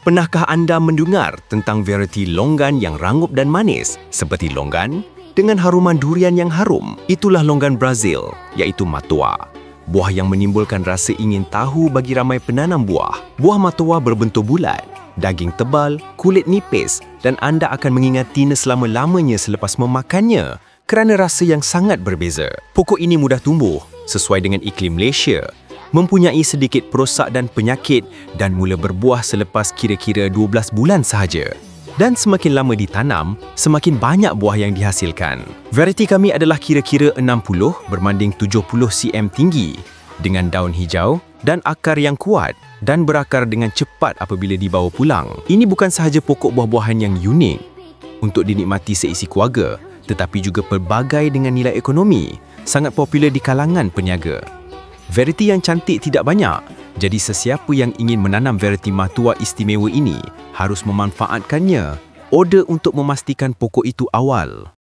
Pernahkah anda mendengar tentang varieti longgan yang rangup dan manis seperti longgan dengan haruman durian yang harum? Itulah longgan Brazil, iaitu matua. Buah yang menimbulkan rasa ingin tahu bagi ramai penanam buah. Buah matua berbentuk bulat, daging tebal, kulit nipis dan anda akan mengingatnya selama-lamanya selepas memakannya kerana rasa yang sangat berbeza. Pokok ini mudah tumbuh sesuai dengan iklim Malaysia, mempunyai sedikit perosak dan penyakit dan mula berbuah selepas kira-kira 12 bulan sahaja. Dan semakin lama ditanam, semakin banyak buah yang dihasilkan. Varieti kami adalah kira-kira 60 berbanding 70 cm tinggi, dengan daun hijau dan akar yang kuat dan berakar dengan cepat apabila dibawa pulang. Ini bukan sahaja pokok buah-buahan yang unik untuk dinikmati seisi keluarga, tetapi juga pelbagai dengan nilai ekonomi, sangat popular di kalangan peniaga. Varieti yang cantik tidak banyak, jadi sesiapa yang ingin menanam varieti matua istimewa ini harus memanfaatkannya. Order untuk memastikan pokok itu awal.